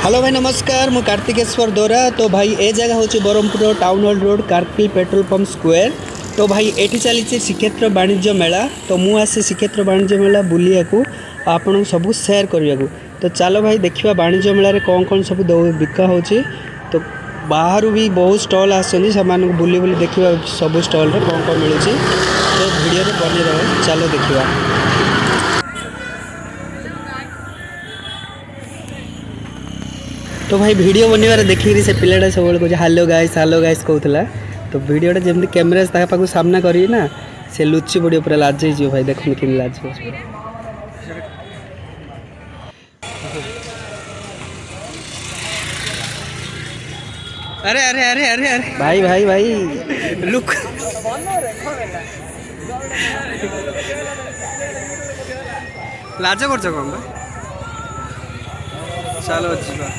Hello भाई नमस्कार मु कार्तिकेश्वर दोरा। तो भाई ए जगह हूँ ब्रह्मपुर टाउन हॉल रोड कारकिल पेट्रोल पंप स्क्वायर। तो भाई एटी चली श्रीक्षेत्र वाणिज्य मेला। तो मु आसे श्रीक्षेत्र वाणिज्य मेला बुलिया को आपन सब सेयार करने को। तो चलो भाई देखा वाणिज्य मेल कौन कौन सब बिका हो। तो बाहर भी बहुत स्टल आसुँच बुली बुली देखा सब स्टल कौन कौन मिलूँ। तो वीडियो बनी रहो, चलो देखा। तो भाई वीडियो बनवार देखिए से पिलाटा सब कहे हालो गाइस कहूला। तो वीडियोटा जमी कैमेरा पाक सामना करी ना से लुचि पड़ो पूरा लाज भाई देखो कि लाज। अरे अरे अरे अरे अरे भाई भाई भाई लुक लाज कर कौन चलो जीवा।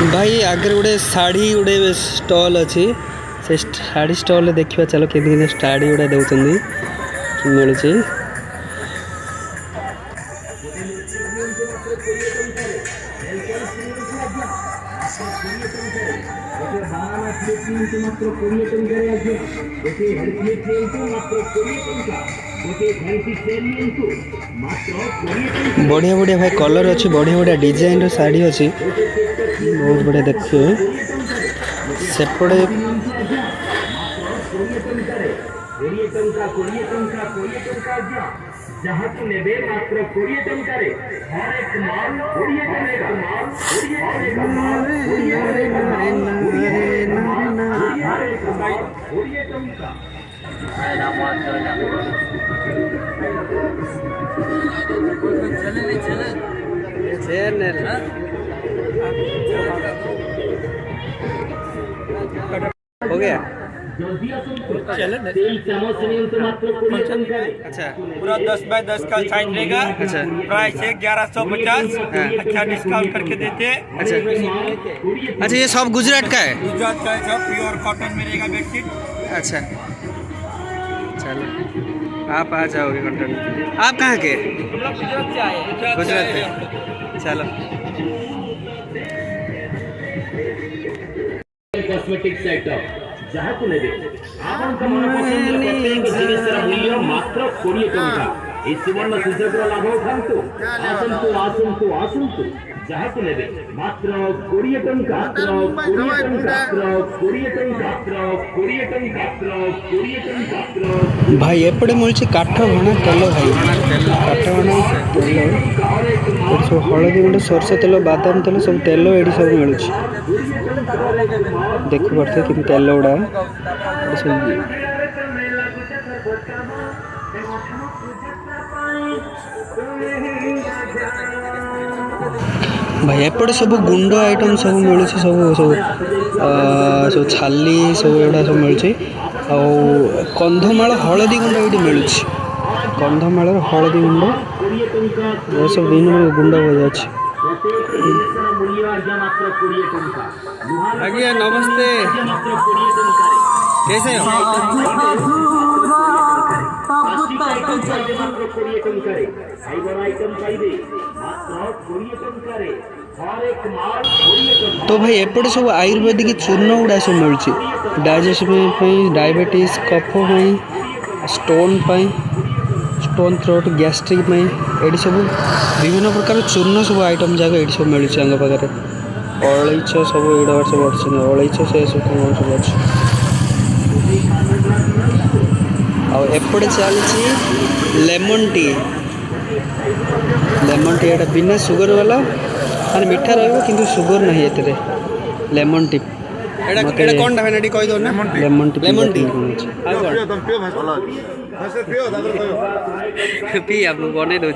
भाई आगे गोटे शाढ़ी गोटे स्टल अच्छी से शाढ़ी स्टल देखा। चलो कि शाढ़ी गुड़ा दौरान मिलूँ। बढ़िया बढ़िया भाई कलर अच्छी, बढ़िया बढ़िया डिजाइन शाढ़ी अच्छी, बहुत बढ़िया देखिए सेपटे। हो गया अच्छा पूरा 10 बाय 10 का साइज रहेगा। अच्छा प्राइस है 1150। अच्छा डिस्काउंट करके देते हैं। अच्छा अच्छा ये सब गुजरात का है। गुजरात का है, सब प्योर कॉटन में रहेगा बेडशीट। अच्छा चलो आप आ जाओगे कंटेंट। आप कहाँ के? गुजरात से आए। गुजरात में। चलो कॉस्मेटिक्स आइटम जहाँ को नेबे आपनका मन पसंद प्रत्येक जिनिसर मूल्य मात्र 20 टंका। ए सुवर्ण सुযোগର लाभ उठाନ୍ତୁ। आसंतु आसंतु आसंतु जहाँ को नेबे मात्र 20 टंका। मात्र 20 टंका। 20 टंका। 20 टंका। भाई एपटे मिलूँ काठ भणा तेल। भाई काठ भणा तेल सब हलदी गुंड सरष तेल बादाम तेल सब तेल ये सब मिलूँ। देख पारे कि तेल गुड़ा भाई एपटे सब गुंड आइटम सब मिलूँ। सब सब सब छाली सब एगुड़ा सब मिलूँ। कंधमाल हलदी गुंड ये मिलूँ। कंधमाल हलदी गुंड सब दिन गुंड बजा। आज्ञा नमस्ते, कैसे हो? तो भाई एपटे सब आयुर्वेदिक चूर्ण गुड़ा सब मिलूँ। डाइजेशन डायबिटीज कफ स्टोन स्टोन थ्रोट गैस्ट्रिक ये सब विभिन्न प्रकार चूर्ण सब आइटम जाक ये सब मिलूँ। आंग पाखे अलैच सब ये सब अच्छे अलैच से सब कौन सब अच्छे। आपटे चली लेमन टी। लेमन टी एटा बिना सुगर वाला माने मीठा रहिबो किंतु सुगर नहीं एतरे। लेमन टी एटा कोन टा भेनाडी कहि दो ना। Lemon tea lemon tea P आप बने दो।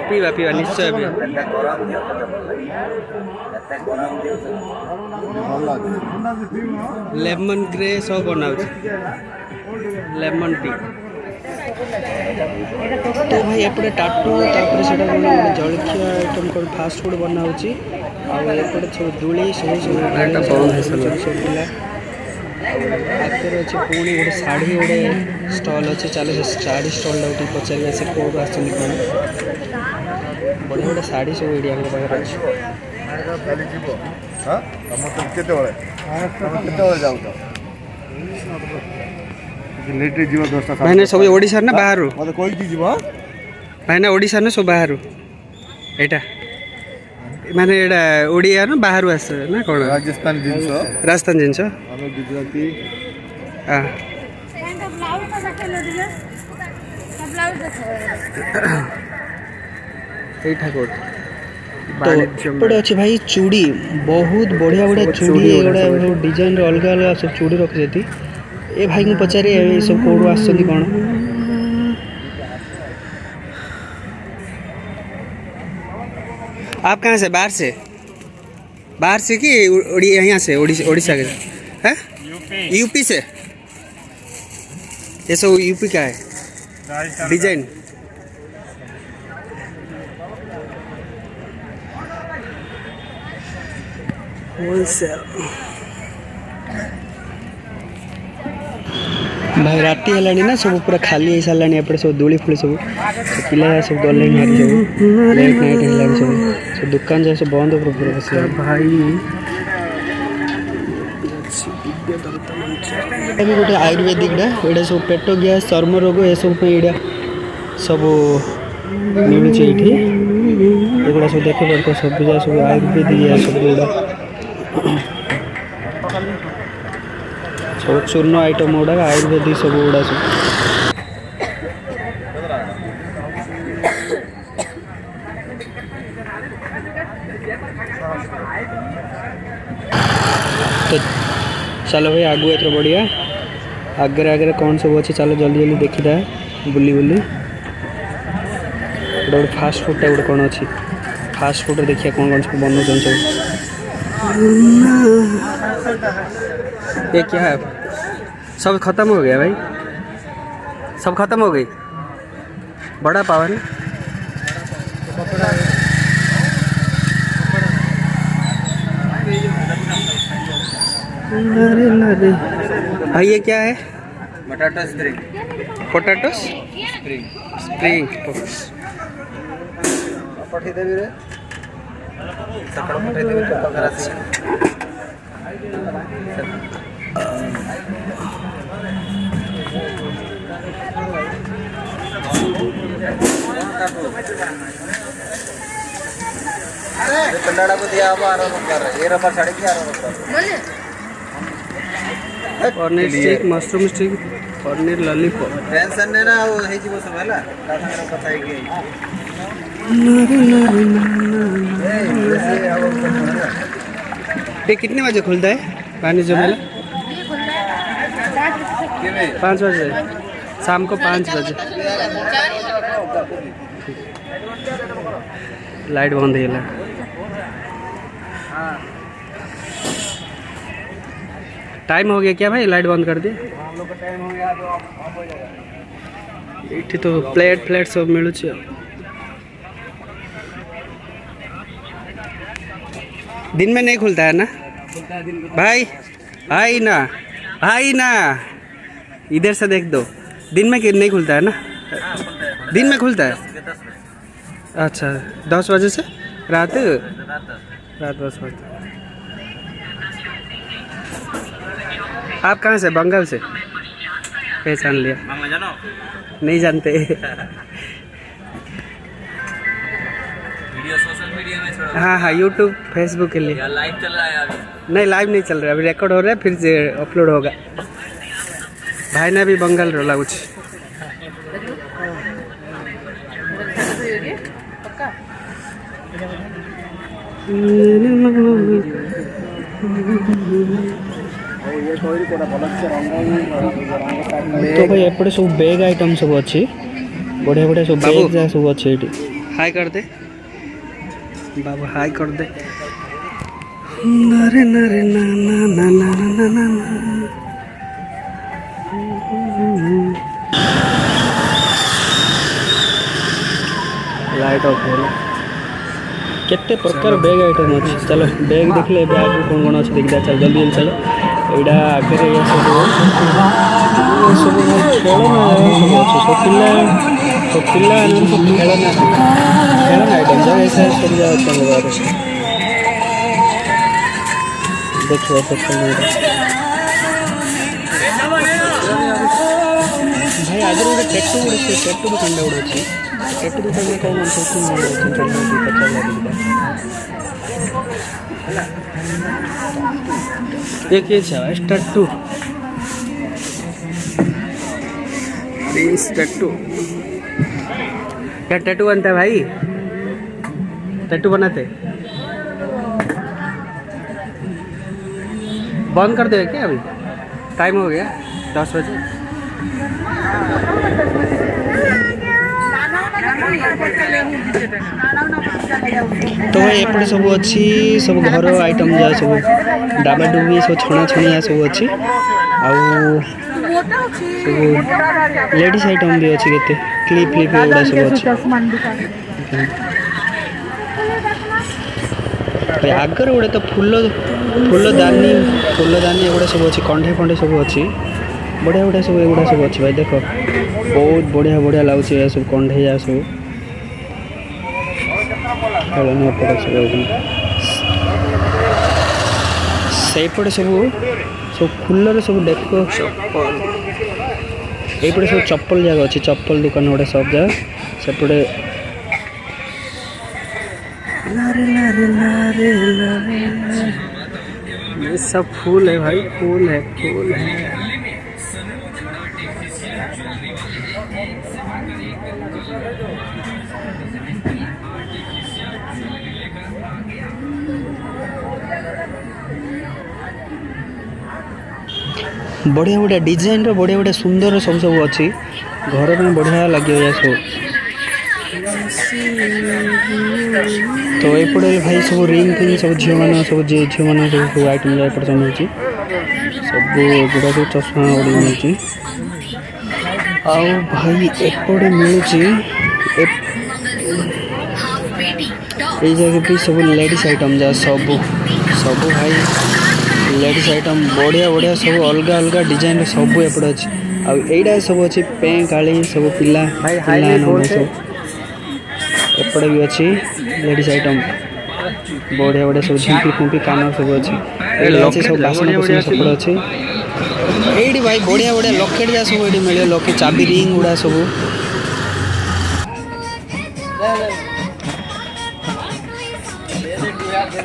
पीवा पीवा निश्चय पीवा। लेमन ग्रे सब बना लेमन टी। तो भाई एपटे टाटू तापर से जलखिया आइटम कौन फास्ट फूड बनाऊँगी। आउटे सब दूली सब पिला आगे अच्छे पुणी गोटे शाढ़ी गोटे स्टल अच्छे चलो से शाढ़ी स्टल टा पचार से कौन आस बढ़िया बढ़िया शाढ़ी सब ये पाखे अच्छे भाईना सब ओडिशा ना बाहर भाईना ओडिशा ना सब बाहर एटा माने एटा ओडिया ना बाहर आस ना कौन राजस्थान जिनस गुजराती एठा कोट तो एपटे अच्छे भाई चूड़ी बहुत बढ़िया बढ़िया चूड़ी एगुड़ा डिजाइन अलग अलग सब चूड़ी रखी ए भाई को पचारे ये सब कौन आस कौन आप कहाँ से बाहर से कि यहाँ से ओडिशा के हैं यूपी से ये सब यूपी का है डिजाइन होलसेल भाई राति है ना सब पूरा खाली हो सारा एपटे सब दोली फूली सब पिला सब गले सब लेट नाइट है सब दुकान जाए सब बंद पूरा बस भाई गोटे आयुर्वेदिक ये सब पेट गैस चर्म रोग ये सब ये सब मिलूँ ये सब देख पार सब सब आयुर्वेदिक सब गुड़ा सब चूर्ण आइटम गुड़ा आयुर्वेदिक सब गुड़ा सब तो चलो भाई आगु एथर बढ़िया आगे आगे कौन सब अच्छे चलो जल्दी जल्दी देखी था बुली बुली गोटे फास्ट फूड टा गोटे कौन अच्छी फास्ट फूड देखिए कौन कौन सब बनाऊँ सब ये क्या है सब खत्म हो गया भाई सब खत्म हो गई बड़ा पावन अरे भाई ये क्या है पोटैटो स्प्रिंग पठेदेवी रे सकाळ पठेदेवी तो पगार আছে अरे कन्नड़ा को दिया अब 12 रुपया ये रफा साड़ी की 12 रुपया paneer stick mushroom stick paneer lollipop tension नहीं ना वो हे जीवो सब हैला काठा मेरा कथा है कि ये कितने बजे खुलता है वाणिज्य मेला 5 बजे शाम को 5 बजे लाइट बंद है टाइम हो गया क्या भाई लाइट बंद कर दिए हम लोग का टाइम हो गया तो ऑफ हो जाएगा ये तो प्लेट सब मिलू दिन में नहीं खुलता है ना भाई ना इधर से देख दो दिन में नहीं खुलता है ना दिन में खुलता है अच्छा 10 बजे से रात 10 बजे आप कहाँ से बंगाल से पहचान लिया नहीं जानते वीडियो सोशल मीडिया में छोड़ो हाँ यूट्यूब फेसबुक के लिए लाइव चल रहा है अभी नहीं लाइव नहीं चल रहा है अभी रिकॉर्ड हो रहा है फिर से अपलोड होगा भाई ने भी बंगाल रो लागुच तो भाई एपटे सब बैग आइटम सब अच्छी बढ़िया बढ़िया सब बैग जा सब अच्छे ये हाई कर दे बाबू हाई कर दे नरे नरे ना ना ना ना ना ना ना लाइट ऑफ हो केते प्रकार बैग आइटम अच्छे चलो बैग देखले बैग कौन कौन अच्छे देखा चल जल्दी जल्दी चलो ଏଇଟା ଆଗରେ ସବୁ ସବୁ ଖେଳନା ସବୁ ଅଛି ସବୁ ପିଲା ସବୁ ଖେଳନା ଆଇଟମ୍ ଯାକ ଏସା ସବୁ ଯାକ ଅଛି ଆମ ଘରେ ଦେଖିବ ସେକ୍ସନ୍ ଭାଇ ଆଗରୁ ଗୋଟେ ଟେଟୁ ଦୋକାନଟା ଗୋଟେ ଅଛି ଟେଟୁ ଦୋକାନରେ କ'ଣ ସବୁ ये क्या टैटू टैटू क्या टैटू बनता है भाई टैटू बनाते बंद कर दे क्या अभी टाइम हो गया 10 बजे तो भाई एपटे सब अच्छी सब घर आइटम जा सब डाबा डुबी सब छणा छणिया सब अच्छी आउ सब लेडीज आइटम भी अच्छी केते क्लिप एगुड़ा सब अच्छी भाई आगर गोटे तो फूलदानी एगुड़ा सब अच्छी कंढे फंडे सब अच्छी बढ़िया बढ़िया सब एगुड़ा सब अच्छी भाई देख बहुत बढ़िया लगुच सब कंढे जा सब सेपटे सब फूलर सब देखो यपटे सब चप्पल जगह अच्छी चप्पल दुकान गोटे सब जगह सेपटे ये सब फूल है भाई फूल है बढ़िया डिजाइन बढ़िया सुंदर सब अच्छी घर में बढ़िया लगे सब तो यपटे भाई सब रिंग फिंग सब झील मान सब आइटम जाए मिलूँ सब गुड़ा सब चश्मा गुड़ी मिलूँ भाई एपटे मिलूँ ये जगह भी सब लेडीज आइटम जा सब भाई लेडीज आइटम बढ़िया सब अलग डिजाइन सब एपटे अच्छी आईटा सब अच्छी पें काली सब पिला सब एपटे भी अच्छी लेडीज आइटम बढ़िया सब झुंपी फुंपी कान सब अच्छी सब बासन कुसन सब अच्छी ये भाई बढ़िया लकेट जा सब ये मिले लकेट चाबी रिंग गुड़ा सब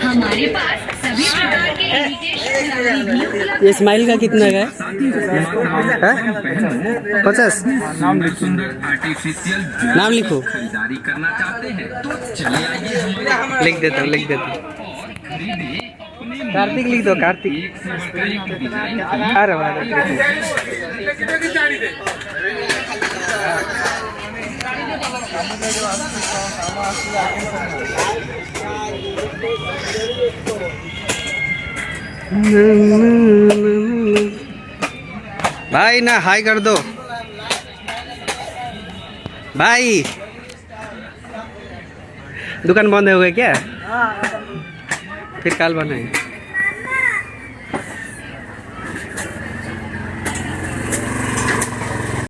हमारे पास सभी प्रकार के ये स्माइल का कितना का है 50 नाम लिखो लिख देता हूँ कार्तिक लिख दो कार्तिक अरे भाई ना हाई कर दो भाई दुकान बंद हो गई क्या फिर कल बनाए